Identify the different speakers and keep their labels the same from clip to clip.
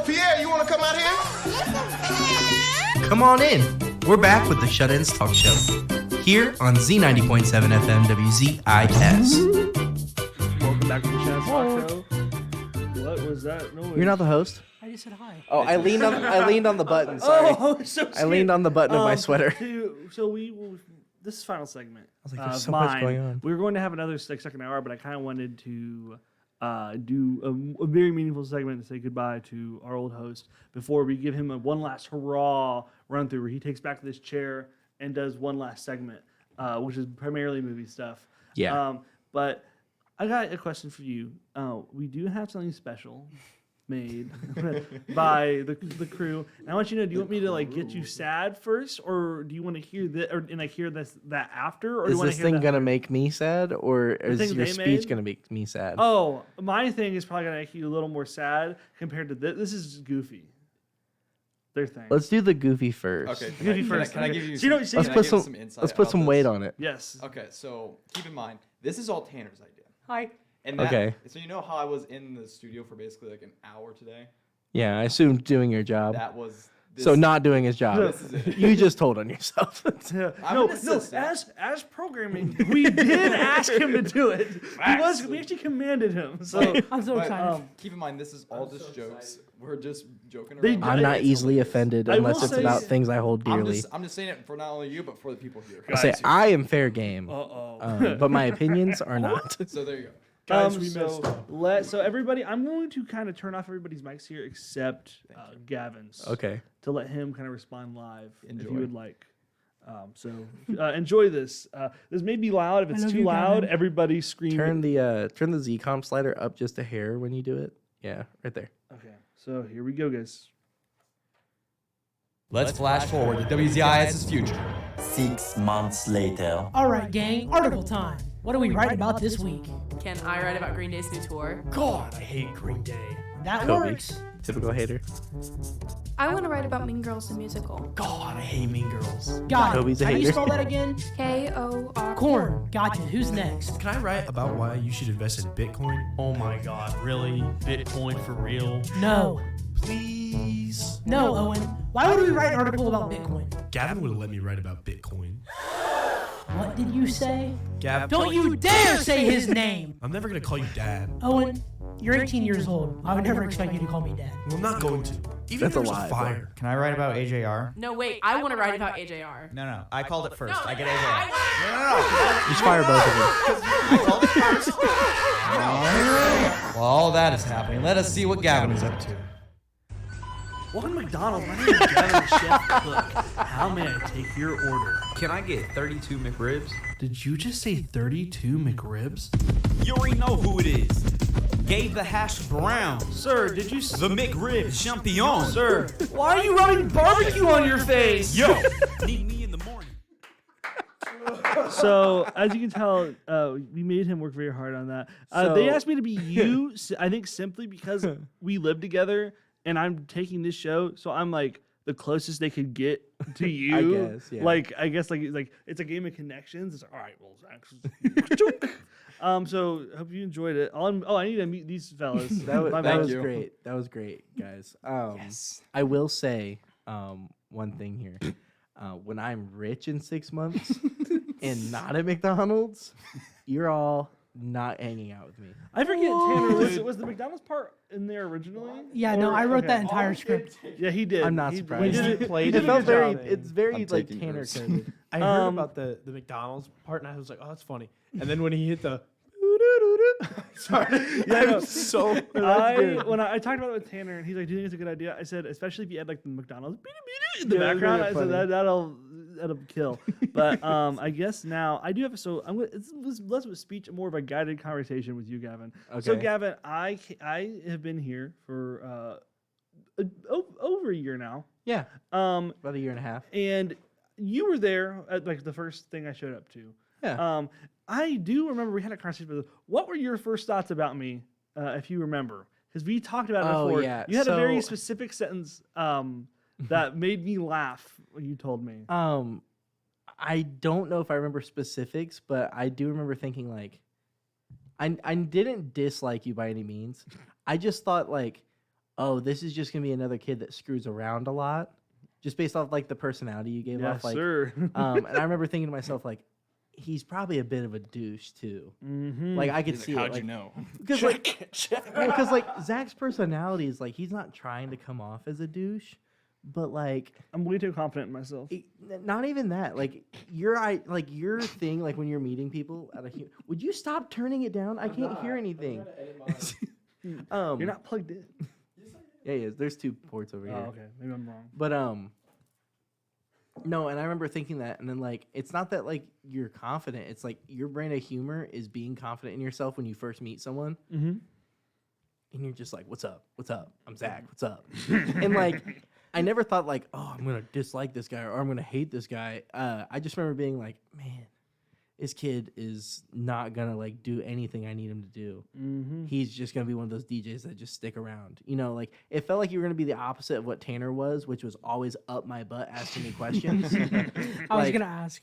Speaker 1: Pierre, you want to come out here?
Speaker 2: Come on in. We're back with the Shut-Ins Talk Show here on Z90.7 FM WZIS.
Speaker 3: Welcome back to the Shut-Ins Talk Show. What was that noise?
Speaker 4: You're not the host.
Speaker 5: I just said hi.
Speaker 4: Oh, I leaned on the button. Sorry.
Speaker 3: Oh, so
Speaker 4: I leaned on the button of my sweater.
Speaker 3: So we will. This is final segment.
Speaker 4: I was like, there's so much going on.
Speaker 3: We were going to have another second hour, but I kind of wanted to do a very meaningful segment to say goodbye to our old host before we give him one last hurrah run through where he takes back this chair and does one last segment, which is primarily movie stuff.
Speaker 4: Yeah.
Speaker 3: But I got a question for you. We do have something special made by the crew. And I want you to know, do you want me to like get you sad first, or do you want to hear that, or hear that after, or do you
Speaker 4: Is
Speaker 3: want
Speaker 4: this
Speaker 3: to hear
Speaker 4: thing gonna make me sad, or is
Speaker 3: thing
Speaker 4: your
Speaker 3: they
Speaker 4: speech
Speaker 3: made?
Speaker 4: gonna make me sad?
Speaker 3: Oh, my thing is probably gonna make you a little more sad compared to this. This is goofy. Their thing.
Speaker 4: Let's do the goofy first.
Speaker 6: Okay,
Speaker 3: Goofy first.
Speaker 6: Can I give you
Speaker 3: So you know-
Speaker 6: some,
Speaker 3: so
Speaker 6: can
Speaker 3: you
Speaker 6: I
Speaker 4: Let's
Speaker 6: give
Speaker 4: put
Speaker 6: some insight
Speaker 4: let's put
Speaker 6: about
Speaker 4: some
Speaker 6: this?
Speaker 4: weight on it.
Speaker 3: Yes.
Speaker 6: Okay, so keep in mind, this is all Tanner's idea.
Speaker 5: Hi.
Speaker 6: And that,
Speaker 4: Okay.
Speaker 6: So you know how I was in the studio for basically like an hour today?
Speaker 4: Yeah, I assumed doing your job.
Speaker 6: That was this,
Speaker 4: So not doing his job.
Speaker 6: This is it.
Speaker 4: You just told on yourself.
Speaker 3: Yeah.
Speaker 6: I'm
Speaker 3: No,
Speaker 6: an assistant.
Speaker 3: as programming, we did ask him to do it. We actually commanded him. So
Speaker 5: I'm so
Speaker 6: But,
Speaker 5: excited.
Speaker 6: keep in mind, this is all just jokes. We're just joking
Speaker 3: They
Speaker 6: around.
Speaker 3: do-
Speaker 4: I'm not
Speaker 3: It's
Speaker 4: easily
Speaker 6: hilarious.
Speaker 4: offended
Speaker 3: I will
Speaker 4: unless it's
Speaker 3: say-
Speaker 4: about things I hold dearly.
Speaker 6: I'm just saying it for not only you, but for the people here.
Speaker 4: I say I am fair game,
Speaker 3: uh-oh.
Speaker 4: but my opinions are not.
Speaker 6: So there you go.
Speaker 3: Guys, so everybody, I'm going to kind of turn off everybody's mics here except Gavin's.
Speaker 4: Okay.
Speaker 3: To let him kind of respond live if
Speaker 6: Enjoy.
Speaker 3: you would like. So enjoy this. This may be loud. If
Speaker 5: I
Speaker 3: it's
Speaker 5: love
Speaker 3: too
Speaker 5: you,
Speaker 3: loud,
Speaker 5: Gavin.
Speaker 3: everybody scream.
Speaker 4: Turn the Z-Com slider up just a hair when you do it. Yeah, right there.
Speaker 3: Okay, so here we go, guys.
Speaker 7: Let's flash forward to WZIS's future.
Speaker 8: 6 months later.
Speaker 5: All right, gang. Article time. What do we write about this week?
Speaker 9: Can I write about Green Day's new tour?
Speaker 5: God, I hate Green Day. That
Speaker 4: Kobe.
Speaker 5: works.
Speaker 4: Typical hater.
Speaker 10: I want to write about Mean Girls the musical.
Speaker 5: God, I hate Mean Girls. Got
Speaker 4: Kobe's
Speaker 5: it.
Speaker 4: a
Speaker 5: How do you
Speaker 4: hater.
Speaker 5: spell that again?
Speaker 10: K-O-R.
Speaker 5: Corn. Gotcha. Who's next?
Speaker 11: Can I write about why you should invest in Bitcoin? Oh my god, really? Bitcoin for real?
Speaker 5: No.
Speaker 11: Please?
Speaker 5: No, Owen. Why would we write an article about Bitcoin?
Speaker 11: Gavin would have let me write about Bitcoin.
Speaker 5: What did you say?
Speaker 11: Gavin.
Speaker 5: Don't you dare say his name!
Speaker 11: I'm never gonna call you dad.
Speaker 5: Owen, you're 18 years old. I would never expect you to call me dad.
Speaker 11: Well, I'm not going to. Even
Speaker 4: That's
Speaker 11: if
Speaker 4: a
Speaker 11: there's
Speaker 4: lie,
Speaker 11: a fire.
Speaker 12: Can I write about AJR?
Speaker 9: No, wait. I want to write about AJR.
Speaker 12: No. I called it first.
Speaker 9: No,
Speaker 12: I get
Speaker 9: I
Speaker 12: AJR.
Speaker 9: want-
Speaker 4: Just fire both of them.
Speaker 12: I called it first.
Speaker 7: While all that is happening, let us see what Gavin is up to.
Speaker 3: Welcome to McDonald's. My name is Gavin, Chef Cook. How may I take your order?
Speaker 2: Can I get 32 McRibs?
Speaker 3: Did you just say 32 McRibs?
Speaker 13: You already know who it is. Gave the hash brown.
Speaker 3: Sir, did you...
Speaker 13: The McRib champion.
Speaker 3: Sir, why are you rubbing barbecue on your face?
Speaker 13: Yo, need me in the morning.
Speaker 3: So, as you can tell, we made him work very hard on that. They asked me to be you, I think simply because we live together and I'm taking this show, so I'm like the closest they could get to you.
Speaker 4: I guess, yeah.
Speaker 3: I guess it's a game of connections. It's like, all right, well, Zach. So hope you enjoyed it. I need to meet these fellas.
Speaker 4: That was
Speaker 6: you.
Speaker 4: great. That was great, guys.
Speaker 6: Yes.
Speaker 4: I will say one thing here. When I'm rich in 6 months and not at McDonald's, you're all not hanging out with me.
Speaker 3: I forget, Tanner, was the McDonald's part in there originally?
Speaker 5: Yeah, no, I wrote that entire script.
Speaker 3: Yeah, he did.
Speaker 4: I'm not
Speaker 3: We
Speaker 4: surprised.
Speaker 3: did it.
Speaker 4: It felt very. It's very like Tanner coded.
Speaker 14: I heard about the McDonald's part, and I was like, "Oh, that's funny." And then when he hit the, sorry,
Speaker 3: Yeah, no.
Speaker 14: I'm so.
Speaker 3: When I talked about it with Tanner, and he's like, "Do you think it's a good idea?" I said, especially if you add like the McDonald's in the
Speaker 4: Yeah,
Speaker 3: background.
Speaker 4: really
Speaker 3: I said
Speaker 4: funny.
Speaker 3: that'll kill. But I guess now I do have. So I'm gonna. It's less of a speech, and more of a guided conversation with you, Gavin. So
Speaker 4: Okay.
Speaker 3: Gavin, I have been here for over a year now.
Speaker 4: Yeah. About a year and a half.
Speaker 3: And you were there at like the first thing I showed up to.
Speaker 4: Yeah.
Speaker 3: I do remember we had a conversation with. What were your first thoughts about me, if you remember? Because we talked about it before.
Speaker 4: Yeah.
Speaker 3: You had a very
Speaker 4: So-
Speaker 3: specific sentence that made me laugh when you told me.
Speaker 4: I don't know if I remember specifics, but I do remember thinking like, I didn't dislike you by any means. I just thought like, oh, this is just gonna be another kid that screws around a lot, just based off like the personality you gave off. Like,
Speaker 3: sir.
Speaker 4: and I remember thinking to myself like, he's probably a bit of a douche too.
Speaker 3: Mm-hmm.
Speaker 4: Like I could see
Speaker 6: How'd
Speaker 4: it. Like,
Speaker 6: you know?
Speaker 4: Because like Zach's personality is like he's not trying to come off as a douche, but like
Speaker 3: I'm way too confident in myself.
Speaker 4: not even that. Like your thing, like when you're meeting people at a would you stop turning it down? I can't hear anything.
Speaker 3: You're not plugged in.
Speaker 4: Yeah, he is. There's 2 ports over here.
Speaker 3: Oh, okay. Maybe I'm wrong.
Speaker 4: But no, and I remember thinking that, and then like it's not that like you're confident. It's like your brand of humor is being confident in yourself when you first meet someone, and you're just like, "What's up? What's up? I'm Zach. What's up?" And like, I never thought like, "Oh, I'm gonna dislike this guy or I'm gonna hate this guy." I just remember being like, "Man, this kid is not gonna like do anything I need him to do. He's just gonna be one of those DJs that just stick around." You know, like it felt like you were gonna be the opposite of what Tanner was, which was always up my butt asking me questions.
Speaker 5: I was gonna ask.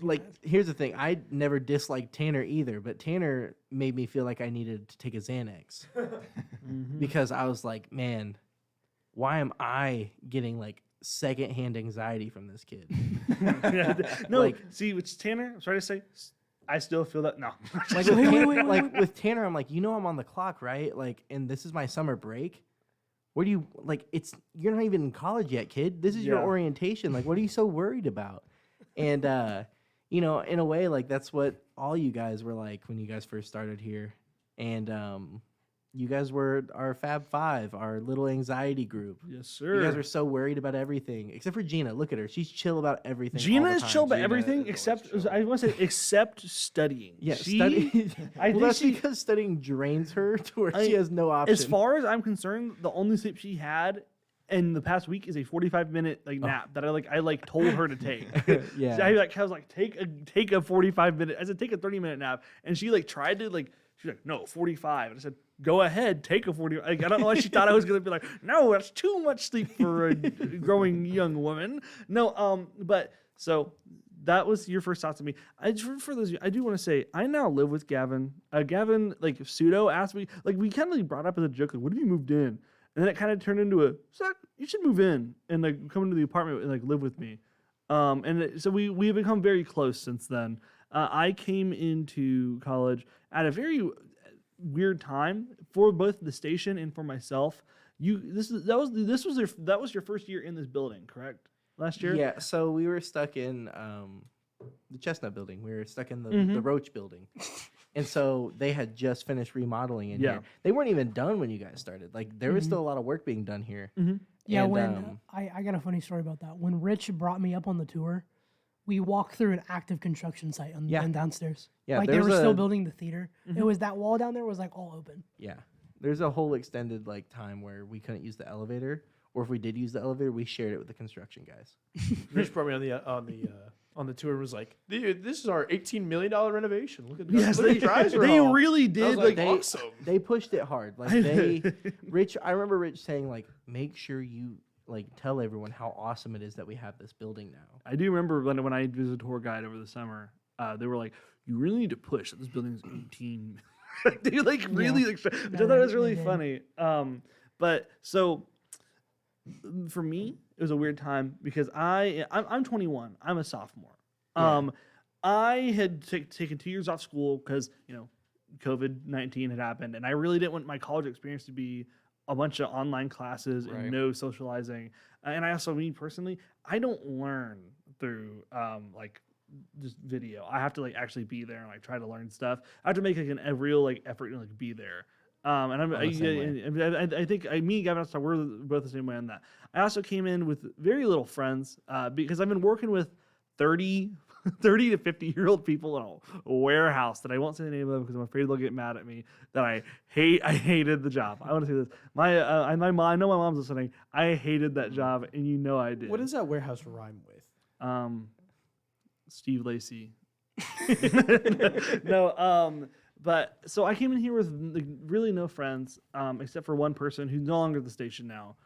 Speaker 4: Like, here's the thing: I never disliked Tanner either, but Tanner made me feel like I needed to take a Xanax because I was like, man, why am I getting like secondhand anxiety from this kid?
Speaker 3: No,
Speaker 4: like,
Speaker 3: see, which Tanner, I'm sorry to say, I still feel that. No.
Speaker 4: like with Tanner, like with Tanner, I'm like, you know, I'm on the clock, right? Like, and this is my summer break. Where do you like? You're not even in college yet, kid. This is your orientation. Like, what are you so worried about? And you know, in a way, like that's what all you guys were like when you guys first started here, and you guys were our Fab Five, our little anxiety group.
Speaker 3: Yes, sir.
Speaker 4: You guys are so worried about everything, except for Gina. Look at her; she's chill about everything.
Speaker 3: Gina
Speaker 4: all the
Speaker 3: is
Speaker 4: time.
Speaker 3: chill about everything except I want to say except studying.
Speaker 4: Yeah,
Speaker 3: studying.
Speaker 4: Well, that's because studying drains her to where she has no option.
Speaker 3: As far as I'm concerned, the only sleep she had in the past week is a 45-minute nap that I told her to take.
Speaker 4: Yeah.
Speaker 3: So I was like, take a 45-minute. I said take a 30-minute nap, and she tried to she's like, no, 45. And I said, go ahead, take a 40. I don't know why she thought I was gonna be like, no, that's too much sleep for a growing young woman. No, but so that was your first thoughts to me. For those of you, I do want to say I now live with Gavin. Gavin pseudo asked me, we kind of brought up as a joke, what if you moved in? And then it kind of turned into Zach, you should move in and come into the apartment and live with me. So we have become very close since then. I came into college at a very weird time for both the station and for myself. That was your first year in this building, correct? Last year?
Speaker 4: Yeah. So we were stuck in the Chestnut building. We were stuck in the Roach building. And so they had just finished remodeling in here. They weren't even done when you guys started. There was still a lot of work being done here.
Speaker 5: Yeah,
Speaker 4: and,
Speaker 5: I got a funny story about that. When Rich brought me up on the tour, we walked through an active construction site on downstairs.
Speaker 4: Yeah,
Speaker 5: they were still building the theater. It was that wall down there was all open.
Speaker 4: Yeah. There's a whole extended time where we couldn't use the elevator, or if we did use the elevator, we shared it with the construction guys.
Speaker 14: Rich brought me on the tour and was like, "Dude, this is our $18 million renovation. Look at that.
Speaker 3: Yes,
Speaker 14: Look at the drives
Speaker 3: they
Speaker 14: all."
Speaker 3: really did.
Speaker 14: Awesome.
Speaker 4: They pushed it hard. I remember Rich saying make sure you tell everyone how awesome it is that we have this building now.
Speaker 3: I do remember when I visited a tour guide over the summer, they were like, you really need to push that this building is 18. They really, which I thought was really funny. But so for me, it was a weird time because I'm 21. I'm a sophomore. I had taken 2 years off school because COVID-19 had happened, and I really didn't want my college experience to be a bunch of online classes and no socializing. And I also, me personally, I don't learn through just video. I have to actually be there and try to learn stuff. I have to make a real effort to be there. And I think me and Gavin, we're both the same way on that. I also came in with very little friends because I've been working with 30 to 50-year-old people in a warehouse that I won't say the name of because I'm afraid they'll get mad at me. That I hated the job. I want to say this. I know my mom's listening. I hated that job, and I did.
Speaker 14: What does that warehouse rhyme with?
Speaker 3: Steve Lacy. No. But so I came in here with really no friends, except for one person who's no longer at the station now,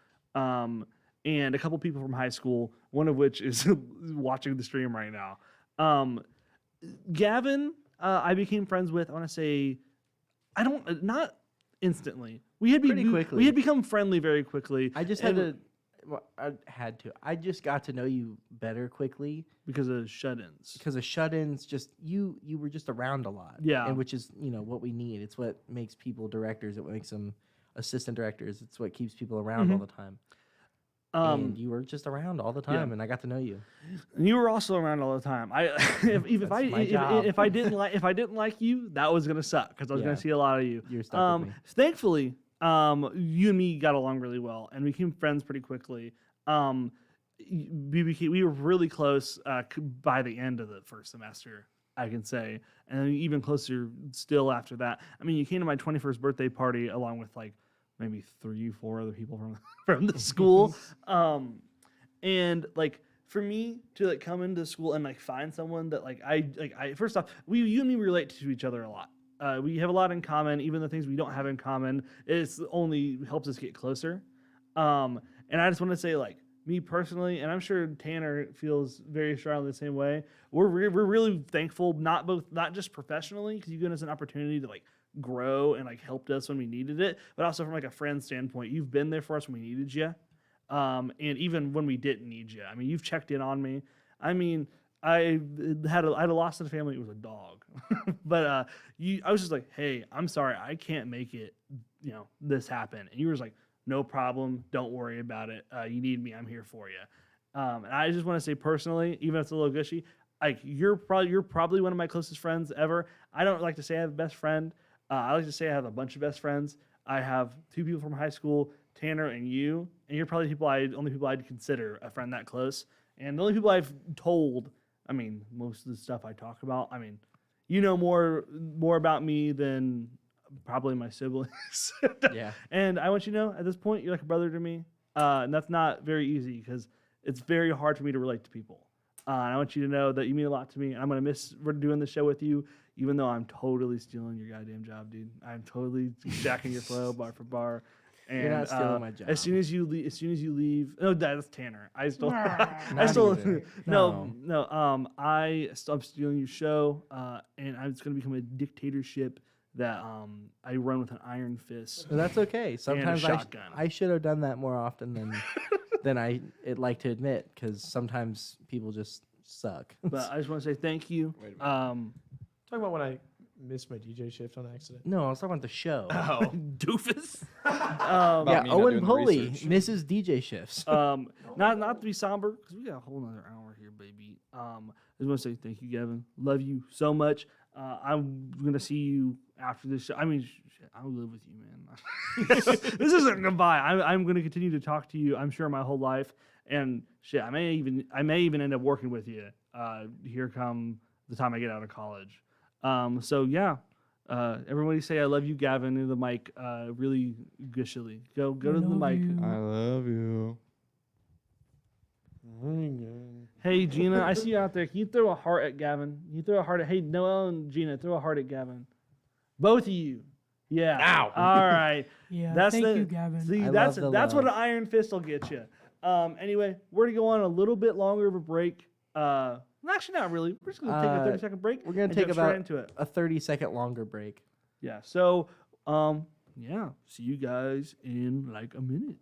Speaker 3: and a couple people from high school, one of which is watching the stream right now. Gavin, I became friends with. I want to say, instantly. We had
Speaker 4: Pretty quickly.
Speaker 3: We had become friendly very quickly.
Speaker 4: I just had to. Well, I had to. I just got to know you better quickly
Speaker 3: because of shut-ins.
Speaker 4: Because of shut-ins, just you were just around a lot.
Speaker 3: Yeah,
Speaker 4: and which is what we need. It's what makes people directors. It makes them assistant directors. It's what keeps people around all the time. And you were just around all the time, and I got to know you.
Speaker 3: And you were also around all the time. If I didn't like you, that was gonna suck because I was gonna see a lot of you.
Speaker 4: You're stuck with me.
Speaker 3: Thankfully, you and me got along really well, and we became friends pretty quickly. We were really close by the end of the first semester, I can say, and then even closer still after that. I mean, you came to my 21st birthday party along with like maybe 3-4 other people from the school, and like for me to like come into school and like find someone that I first off, you and me relate to each other a lot. We have a lot in common, even the things we don't have in common. It's only helps us get closer. And I just want to say, like, me personally, and I'm sure Tanner feels very strongly the same way. We're really thankful, not just professionally, because you've given us an opportunity to like grow and like helped us when we needed it, but also from like a friend standpoint. You've been there for us when we needed you, and even when we didn't need you. I mean, you've checked in on me. I mean, I had a loss in the family. It was a dog, but I was just like, hey, I'm sorry, I can't make it. This happened, and you were just like, no problem, don't worry about it. You need me, I'm here for you. And I just want to say personally, even if it's a little gushy, like you're probably one of my closest friends ever. I don't like to say I have a best friend. I like to say I have a bunch of best friends. I have 2 people from high school, Tanner and you, and you're probably the only people I'd consider a friend that close. And the only people I've told, I mean, most of the stuff I talk about, I mean, you know more about me than probably my siblings.
Speaker 4: Yeah.
Speaker 3: And I want you to know, at this point, you're like a brother to me. And that's not very easy because it's very hard for me to relate to people. And I want you to know that you mean a lot to me. And I'm going to miss doing the show with you, even though I'm totally stealing your goddamn job, dude. I'm totally jacking your flow bar for bar. And,
Speaker 4: you're not stealing my job.
Speaker 3: As soon as you leave. No, that's Tanner. I'm stealing your show, and it's going to become a dictatorship that I run with an iron fist.
Speaker 4: Well, that's okay. Sometimes I should have done that more often than I'd like to admit, because sometimes people just suck.
Speaker 3: But I just want to say thank you.
Speaker 14: Talking about when I missed my DJ shift on accident.
Speaker 4: No, I was talking about the show.
Speaker 3: Oh, doofus.
Speaker 4: Owen Pulley misses DJ shifts.
Speaker 3: Not to be somber, because we got a whole nother hour here, baby. I just want to say thank you, Gavin. Love you so much. I'm gonna see you after this show. I mean, shit, I'll live with you, man. This isn't goodbye. I'm gonna continue to talk to you, I'm sure, my whole life. And shit, I may even end up working with you. Here come the time I get out of college. So yeah, everybody say I love you, Gavin, into the mic, really gushily. Go to the mic.
Speaker 6: I love you.
Speaker 3: Hey Gina, I see you out there. Can you throw a heart at Gavin? Can you throw a heart at Noel and Gina? Throw a heart at Gavin. Both of you. Yeah.
Speaker 14: Ow.
Speaker 3: All right.
Speaker 5: Yeah.
Speaker 3: That's
Speaker 5: thank you, Gavin.
Speaker 3: See, that's what an iron fist will get you. Anyway, we're gonna go on a little bit longer of a break. Actually, not really. We're just gonna take a 30-second break.
Speaker 4: We're gonna take about a 30-second longer break.
Speaker 3: Yeah. So, yeah. See you guys in like a minute.